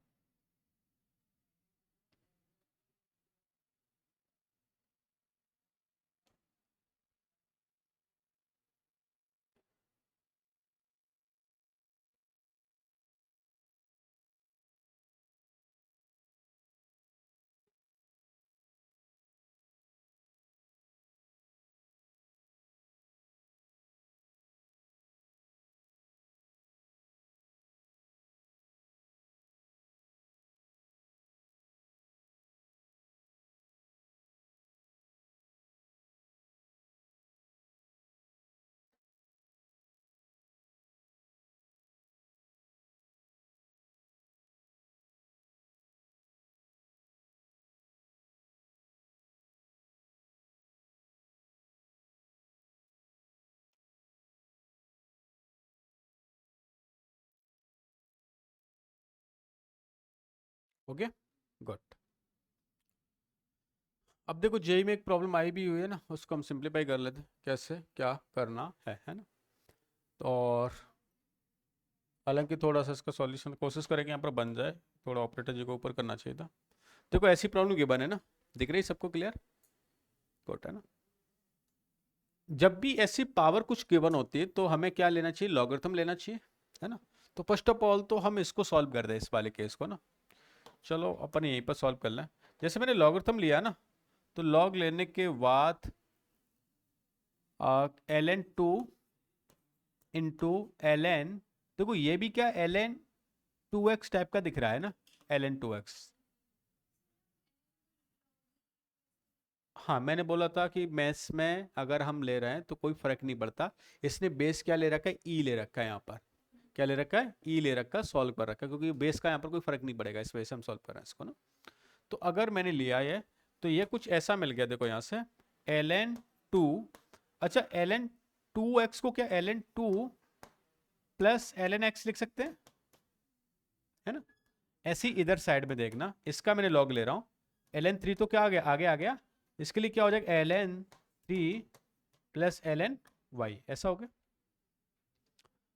Okay good. अब देखो जेई में एक प्रॉब्लम आई भी हुई है ना, उसको हम सिंप्लीफाई कर लेते हैं, कैसे क्या करना है ना। और हालांकि थोड़ा सा इसका सॉल्यूशन कोशिश करेंगे यहाँ पर बन जाए, थोड़ा ऑपरेटर जी को ऊपर करना चाहिए था। देखो ऐसी प्रॉब्लम गिवन है ना, दिख रही सबको क्लियर, गुड है ना। जब भी ऐसी पावर कुछ गिवन होती है तो हमें क्या लेना चाहिए, लॉगरिथम लेना चाहिए, है ना। तो फर्स्ट ऑफ ऑल तो हम इसको सॉल्व कर दें इस वाले केस को ना, चलो अपन यहीं पर सॉल्व कर लें। जैसे मैंने लॉगरिथम लिया ना, तो लॉग लेने के बाद ln 2 इंटू ln, देखो ये भी क्या ln 2x टाइप का दिख रहा है ना, ln 2x। हाँ मैंने बोला था कि मैथ्स में अगर हम ले रहे हैं तो कोई फर्क नहीं पड़ता, इसने बेस क्या ले रखा है ई ले रखा है, यहाँ पर क्या ले रखा है ई ले रखा है, सॉल्व कर रखा है, क्योंकि बेस का यहाँ पर कोई फर्क नहीं पड़ेगा, इस वजह से हम सॉल्व कर रहे हैं इसको ना। तो अगर मैंने लिया है तो ये कुछ ऐसा मिल गया, देखो यहाँ से ln 2, अच्छा ln 2x को क्या ln 2 प्लस ln x लिख सकते हैं, है ना। ऐसी इधर साइड में देखना, इसका मैंने लॉग ले रहा हूँ, ln 3 तो क्या आ गया आगे आ गया, इसके लिए क्या हो जाएगा ln 3 प्लस ln y, ऐसा हो गया।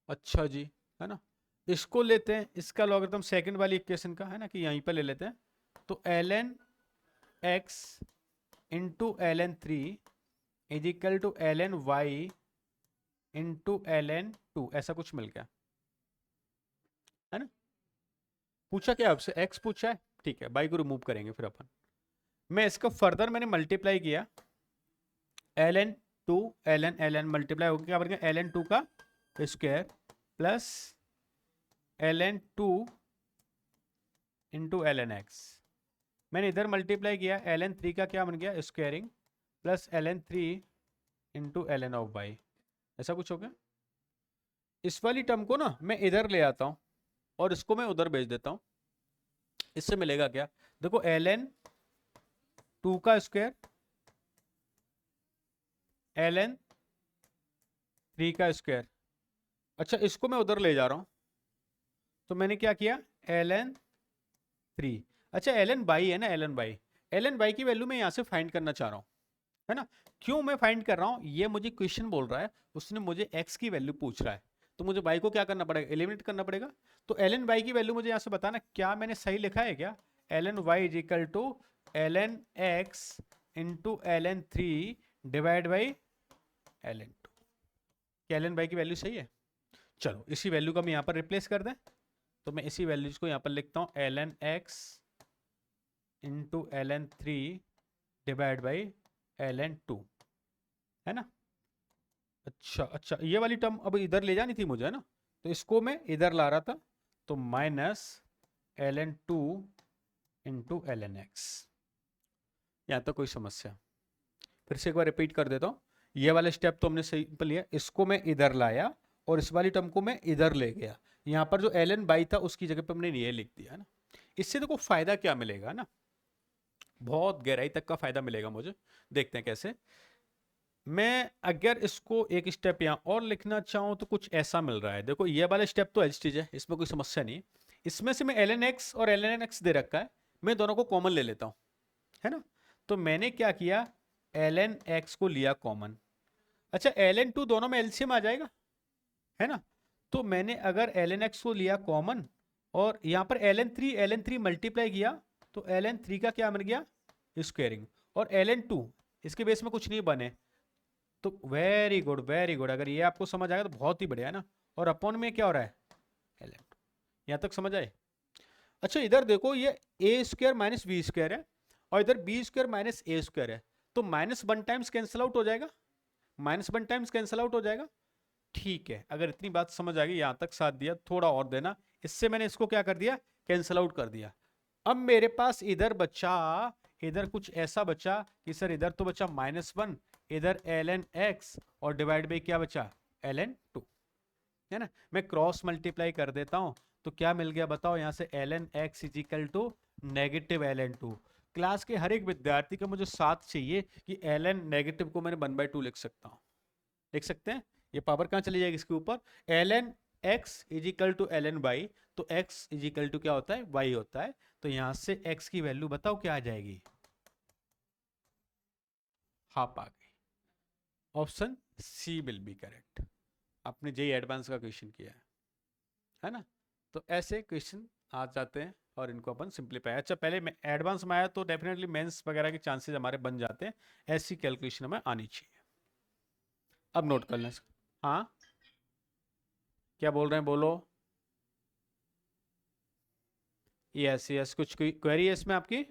अच्छा जी, है ना। इसको लेते हैं, इसका लॉगरिथम सेकंड वाली इक्वेशन का, है ना, कि यहीं पर ले लेते हैं, तो ln x into ln 3 is equal to ln y into ln 2, ऐसा कुछ मिल गया, है ना। पूछा क्या आपसे, x पूछा है, ठीक है, y को रिमूव करेंगे फिर अपन। मैं इसका फर्दर मैंने मल्टीप्लाई किया, ln 2 ln मल्टीप्लाई हो गया, क्या बन गया ln 2 का square plus ln 2 into ln x। मैंने इधर मल्टीप्लाई किया, ln 3 का क्या बन गया, squaring, plus ln 3 into ln(y), ऐसा कुछ हो गया। इस वाली टर्म को ना मैं इधर ले आता हूं और इसको मैं उधर भेज देता हूं। इससे मिलेगा क्या, देखो ln 2 का स्क्वायर ln 3 का स्क्वायर। अच्छा, इसको मैं उधर ले जा रहा हूं, तो मैंने क्या किया, ln 3। अच्छा, ln(y) है ना, ln(y) की वैल्यू मैं यहां से फाइंड करना चाह रहा हूं, है ना। क्यों मैं फाइंड कर रहा हूं, ये मुझे क्वेश्चन बोल रहा है, उसने मुझे x की वैल्यू पूछ रहा है, तो मुझे y को क्या करना पड़ेगा, एलिमिनेट करना पड़ेगा। तो ln(y) की वैल्यू मुझे यहां से बताना, क्या मैंने सही लिखा है क्या, ln(y) is equal to ln(x) into ln 3 divide by ln 2। क्या ln(y) की वैल्यू सही है? चलो इसी वैल्यू को हम यहाँ पर रिप्लेस कर दें, तो मैं इसी वैल्यूज को यहाँ पर लिखता हूँ, ln(x) into ln 3 divide by ln 2, है ना। अच्छा अच्छा, ये वाली टर्म अब इधर ले जानी थी मुझे, है ना, तो इसको मैं इधर ला रहा था, तो माइनस ln 2 इंटू ln(x)। यहाँ तक कोई समस्या? फिर से एक बार रिपीट कर देता हूँ, ये वाला स्टेप तो हमने सिंपल लिया, इसको मैं इधर लाया और इस वाली टर्म को मैं इधर ले गया, यहाँ पर जो ln(y) था उसकी जगह पे हमने ये लिख दिया, है ना। इससे देखो फायदा क्या मिलेगा ना, बहुत गहराई तक का फायदा मिलेगा मुझे। देखते हैं कैसे। मैं अगर इसको एक स्टेप यहाँ और लिखना चाहूँ तो कुछ ऐसा मिल रहा है, देखो ये वाला स्टेप तो एज है, इसमें कोई समस्या नहीं है। इसमें से मैं ln(x) और ln(x) दे रखा है, मैं दोनों को कॉमन ले लेता हूँ, है ना। तो मैंने क्या किया, ln(x) को लिया कॉमन। अच्छा, ln 2 दोनों में एलसीएम आ जाएगा, है ना। तो मैंने अगर ln(x) को लिया कॉमन और यहाँ पर ln 3 मल्टीप्लाई किया, तो ln 3 का क्या बन गया, स्क्वायरिंग, और ln 2 इसके बेस में कुछ नहीं बने, तो वेरी गुड वेरी गुड, अगर ये आपको समझ आएगा तो बहुत ही बढ़िया, है ना। और अपॉन में क्या हो रहा है, ln2। यहाँ तक समझ आए? अच्छा, इधर देखो, ये a² माइनस b² है और इधर b² माइनस a² है, तो -1 टाइम्स कैंसिल आउट हो जाएगा, -1 टाइम्स कैंसिल आउट हो जाएगा। ठीक है, अगर इतनी बात समझ आ गई, यहां तक साथ दिया, थोड़ा और देना, इससे मैंने इसको क्या कर दिया, कैंसिल आउट कर दिया। अब मेरे पास इधर बचा, इधर कुछ ऐसा बचा कि सर इधर तो बचा -1, इधर ln(x) और डिवाइड बाई क्या बचा, ln 2, है ना। मैं क्रॉस मल्टीप्लाई कर देता हूं, तो क्या मिल गया बताओ, यहां से ln(x) is equal to negative ln 2। Class के हर एक विद्यार्थी का मुझे साथ चाहिए कि ln नेगेटिव को मैंने 1/2 लिख सकता हूं, लिख सकते हैं। ये पावर कहां चली जाएगी इसके ऊपर, ln(x) is equal to ln(y), तो x इज इक्वल टू क्या होता है, y होता है। तो यहां से x की वैल्यू बताओ क्या आ जाएगी, हाफ आ गई। Option C will be correct. आपने जेई एडवांस का क्वेश्चन किया है ना। तो ऐसे क्वेश्चन आ जाते हैं और इनको अपन सिंप्लीफाई, अच्छा पहले एडवांस में आया तो डेफिनेटली मेंस वगैरह के चांसेस हमारे बन जाते हैं, ऐसी कैलकुलेशन हमें आनी चाहिए। अब नोट कर लें इसको। हाँ, क्या बोल रहे हैं, बोलो। यस यस, कुछ क्वेरी है इसमें आपकी?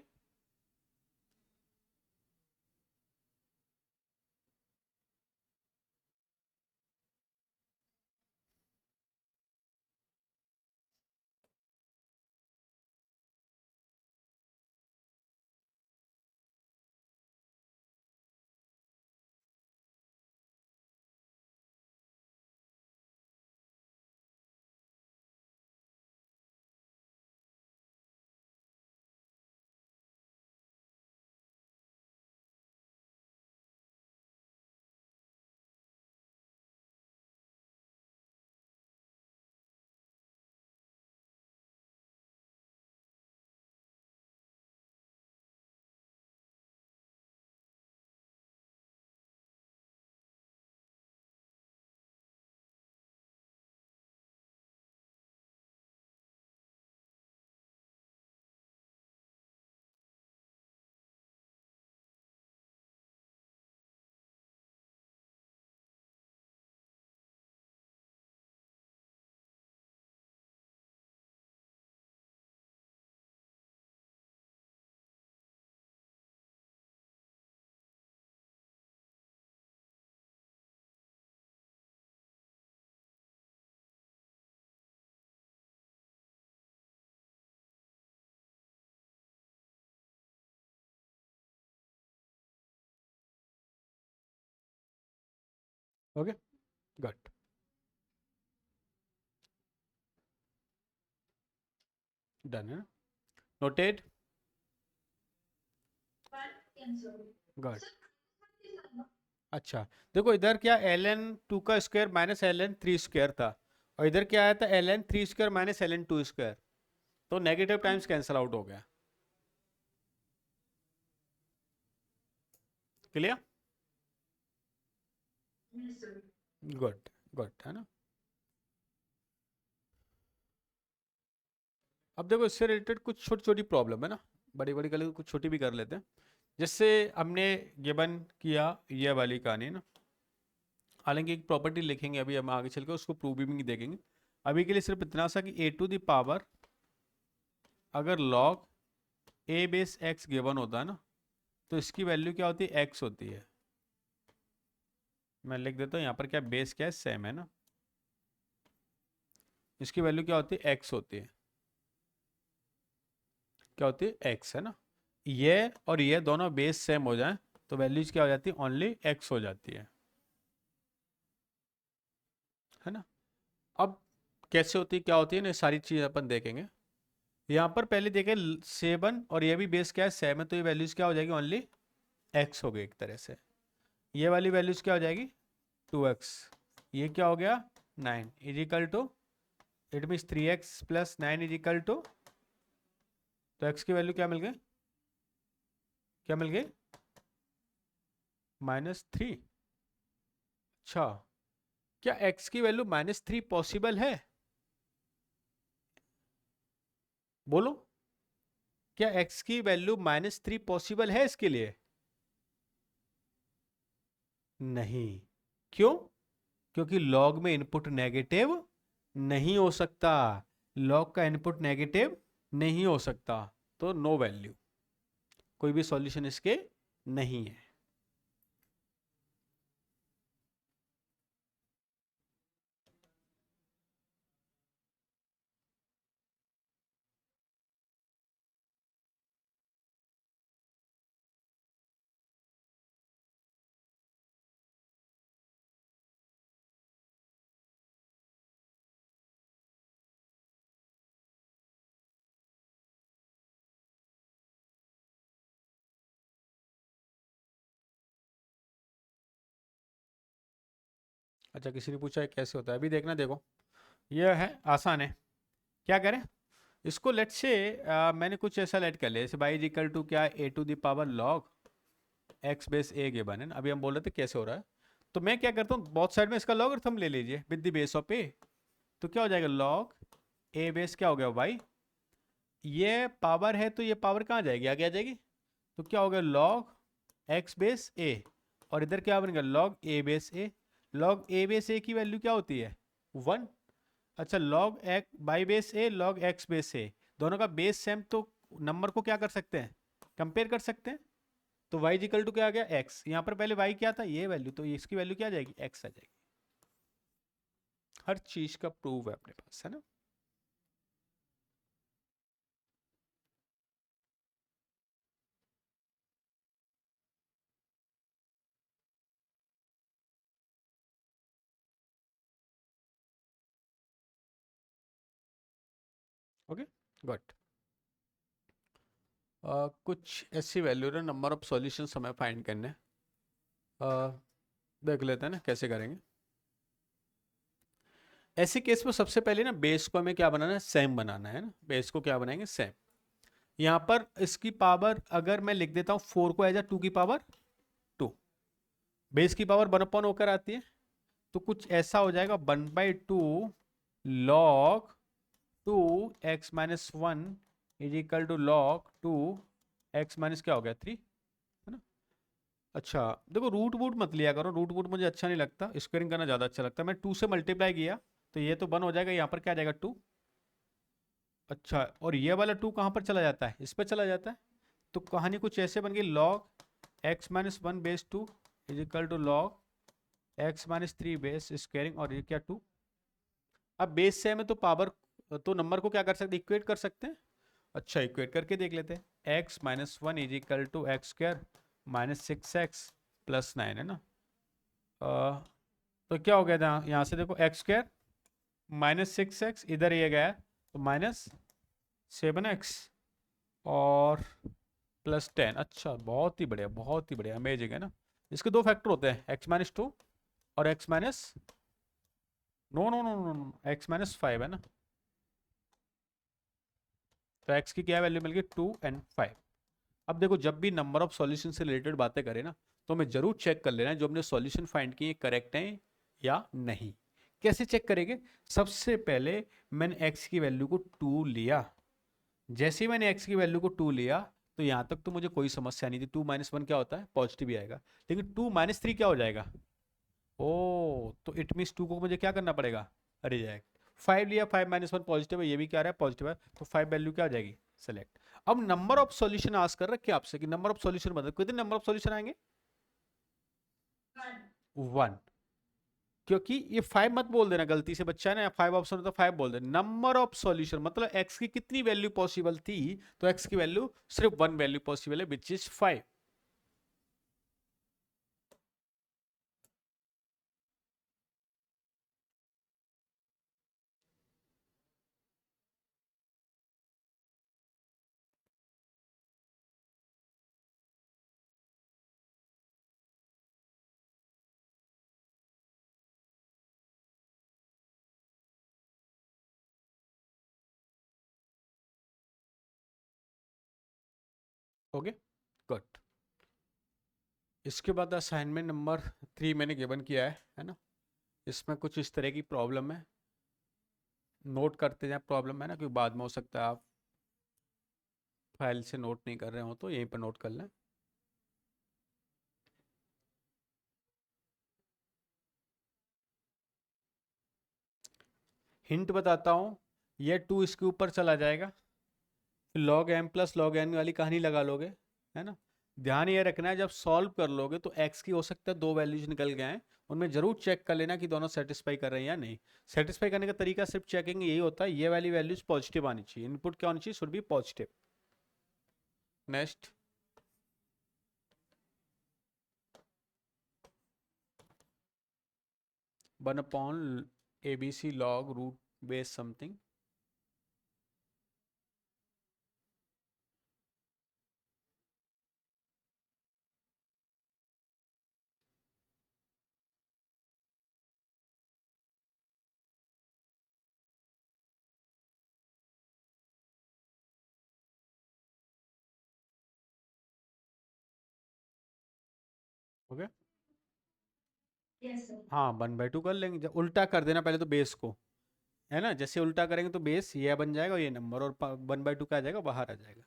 Okay, good. डन है, नोटेड, गुड। अच्छा, देखो इधर क्या एल एन टू का square minus L N three square था, और इधर क्या आया था L N three square minus L N two square, तो नेगेटिव टाइम्स कैंसिल आउट हो गया। क्लियर, गुड, गुड है ना। अब देखो इससे रिलेटेड कुछ छोटी छोटी प्रॉब्लम है ना, बड़ी बड़ी कल कुछ छोटी भी कर लेते हैं। जैसे हमने गिवन किया ये वाली कहानी ना, हालांकि एक प्रॉपर्टी लिखेंगे अभी हम आगे चल के, उसको प्रूव भी देखेंगे। अभी के लिए सिर्फ इतना सा कि ए टू द पावर अगर log A base x given होता है ना, तो इसकी वैल्यू क्या होती है, एक्स होती है। मैं लिख देता हूँ यहाँ पर, क्या बेस क्या है, सेम है ना, इसकी वैल्यू क्या होती है, एक्स होती है। क्या होती है, एक्स है ना। ये और ये दोनों बेस सेम हो जाए तो वैल्यूज क्या हो जाती है, ओनली एक्स हो जाती है ना। अब कैसे होती है, क्या होती है ना, सारी चीज़ अपन देखेंगे। यहाँ पर पहले देखें सेवन, और ये भी बेस क्या है, सेम है, तो ये वैल्यूज क्या हो जाएगी, ओनली एक्स हो गई एक तरह से। ये वाली वैल्यूज क्या हो जाएगी, टू एक्स। ये क्या हो गया, nine is equal to, it means three x plus nine is equal to, तो एक्स की वैल्यू क्या मिल गई, क्या मिल गई, माइनस थ्री। अच्छा, क्या एक्स की वैल्यू माइनस थ्री पॉसिबल है, बोलो, क्या एक्स की वैल्यू माइनस थ्री पॉसिबल है इसके लिए, नहीं। क्यों, क्योंकि लॉग में इनपुट नेगेटिव नहीं हो सकता, लॉग का इनपुट नेगेटिव नहीं हो सकता, तो नो वैल्यू, कोई भी सॉल्यूशन इसके नहीं है। अच्छा, किसी ने पूछा है कैसे होता है, अभी देखना, देखो यह है, आसान है। क्या करें, इसको लेट से मैंने कुछ ऐसा लेट कर लिया, जैसे बाई इज इक्वल टू क्या, A to the power log x base A given है ना, अभी हम बोल रहे थे कैसे हो रहा है। तो मैं क्या करता हूँ, बहुत साइड में इसका लॉगरिथम ले लीजिए विद द बेस ऑफ ए, तो क्या हो जाएगा, लॉग ए बेस क्या हो गया वाई, ये पावर है तो ये पावर कहाँ जाएगी, आगे आ जाएगी, तो क्या हो गया, लॉग एक्स बेस ए, और इधर क्या बनेगा, log A base A. Log A base A की वैल्यू क्या होती है, वन। अच्छा, log X by base A, log x base A, दोनों का बेस सेम, तो नंबर को क्या कर सकते हैं, कंपेयर कर सकते हैं। तो y इक्वल टू क्या आ गया, x, यहाँ पर पहले y क्या था, ये वैल्यू, तो इसकी वैल्यू क्या आ जाएगी, x आ जाएगी। हर चीज का प्रूफ है अपने पास, है ना। Okay, good. कुछ ऐसी वैल्यू है, नंबर ऑफ सॉल्यूशन हमें फाइंड करने हैं। देख लेते हैं ना कैसे करेंगे। ऐसे केस में सबसे पहले ना बेस को हमें क्या बनाना है, सेम बनाना है ना, बेस को क्या बनाएंगे, सेम। यहाँ पर इसकी पावर अगर मैं लिख देता हूँ फोर को एज टू की पावर टू, बेस की पावर वन अपॉन होकर आती है, तो कुछ ऐसा हो जाएगा, one by two log two x minus one is equal to log two x minus क्या हो गया, थ्री, है ना। अच्छा, देखो रूट वूट मत लिया करो, रूट वूट मुझे अच्छा नहीं लगता, स्क्वेयरिंग करना ज़्यादा अच्छा लगता है। मैं टू से मल्टीप्लाई किया तो ये तो वन हो जाएगा, यहाँ पर क्या आ जाएगा, टू। अच्छा, और ये वाला टू कहाँ पर चला जाता है, इस पर चला जाता है, तो कहानी कुछ ऐसे बन गई, log x minus one base two is equal to log x minus three base squaring, और ये क्या, टू। अब बेस सेम है तो पावर, तो नंबर को क्या कर सकते हैं, इक्वेट कर सकते हैं। अच्छा, इक्वेट करके देख लेते हैं, x minus one is equal to x square minus six x plus nine, है ना। तो क्या हो गया था, यहाँ से देखो एक्स स्क्वायर -6x, इधर ये गया तो -7x और +10। अच्छा, बहुत ही बढ़िया, बहुत ही बढ़िया, अमेजिंग है ना। इसके दो फैक्टर होते हैं, x-2 और x minus, no no no no no, x-5 है ना। तो x की क्या वैल्यू मिल गई, 2 और 5। अब देखो, जब भी नंबर ऑफ सॉल्यूशन से रिलेटेड बातें करें ना, तो हमें जरूर चेक कर लेना जो हमने सॉल्यूशन फाइंड किए करेक्ट हैं या नहीं। कैसे चेक करेंगे? सबसे पहले मैंने x की वैल्यू को 2 लिया। जैसे ही मैंने x की वैल्यू को 2 लिया, तो यहां तक तो मुझे कोई समस्या नहीं थी। 2 - 1 क्या होता है, पॉजिटिव ही आएगा। लेकिन 2 - 3 क्या हो जाएगा? ओ, तो इट मीन्स 2 को मुझे क्या करना पड़ेगा, रिजेक्ट। 5 लिया, 5 - 1 पॉजिटिव है, ये भी क्या रहा है, पॉजिटिव है, तो 5 वैल्यू क्या हो जाएगी, सेलेक्ट। अब नंबर ऑफ सॉल्यूशन आस्क कर रखे आपसे कि नंबर ऑफ सॉल्यूशन मतलब कितने नंबर ऑफ सॉल्यूशन आएंगे, 1। क्योंकि ये 5 मत बोल देना, गलती से बच्चा है ना, 5 ऑप्शन होता है 5 बोल देना। नंबर ऑफ सॉल्यूशन मतलब x की कितनी वैल्यू पॉसिबल थी, तो x की वैल्यू सिर्फ 1 वैल्यू पॉसिबल है, विच इज 5। Okay, good. इसके बाद असाइनमेंट नंबर 3 मैंने गिवन किया है ना। इसमें कुछ इस तरह की प्रॉब्लम है, नोट करते जाए प्रॉब्लम है ना, क्योंकि बाद में हो सकता है आप फाइल से नोट नहीं कर रहे हो, तो यहीं पर नोट कर लें। हिंट बताता हूँ, ये 2 इसके ऊपर चला जाएगा, फिर log m plus log n वाली कहानी लगा लोगे, है ना। ध्यान ये रखना है, जब सॉल्व कर लोगे तो x की हो सकता है 2 वैल्यूज निकल गए हैं, उनमें जरूर चेक कर लेना कि दोनों सेटिस्फाई कर रहे हैं या नहीं। सेटिस्फाई करने का तरीका सिर्फ चेकिंग यही होता है, ये वाली वैल्यूज पॉजिटिव आनी चाहिए, इनपुट क्या होनी चाहिए, should be positive. Next, 1/ABC log root base something. Okay, हाँ 1/2 कर लेंगे, जब उल्टा कर देना पहले तो बेस को, है ना। जैसे उल्टा करेंगे तो बेस ये बन जाएगा और ये नंबर, और 1/2 का आ जाएगा, बाहर आ जाएगा।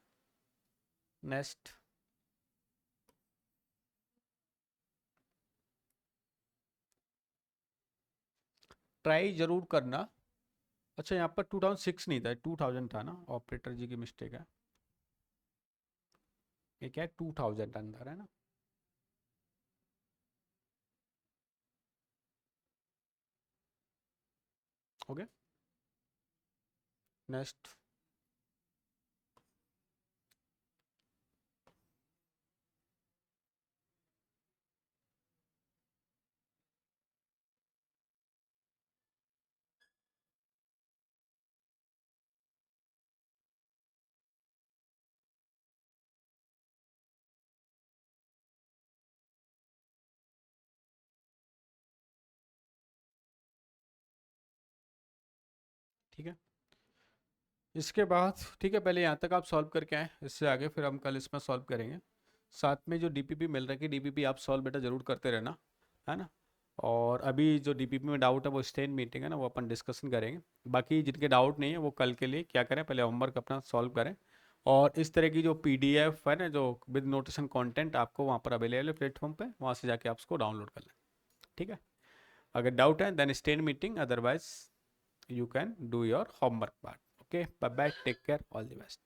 नेक्स्ट, ट्राई जरूर करना। अच्छा, यहाँ पर 2006 नहीं था, 2000 था ना, ऑपरेटर जी की मिस्टेक है। ये क्या है, 2000 अंदर है ना। ओके, नेक्स्ट, ठीक है। इसके बाद ठीक है, पहले यहाँ तक आप सॉल्व करके आए, इससे आगे फिर हम कल इसमें सॉल्व करेंगे। साथ में जो डीपीपी मिल रहा है कि डीपीपी आप सॉल्व बेटा जरूर करते रहना, है ना। और अभी जो डीपीपी में डाउट है वो स्टेन मीटिंग है ना, वो अपन डिस्कशन करेंगे। बाकी जिनके डाउट नहीं है वो कल के लिए क्या करें, पहले होमवर्क अपना सॉल्व करें। और इस तरह की जो पीडीएफ है ना, जो विद नोटेशन कंटेंट आपको वहाँ पर अवेलेबल है प्लेटफॉर्म पे, वहाँ से जाके आप उसको डाउनलोड कर लें। ठीक है, अगर डाउट है then stay in meeting, otherwise you can do your homework part. Okay, bye bye, take care, all the best.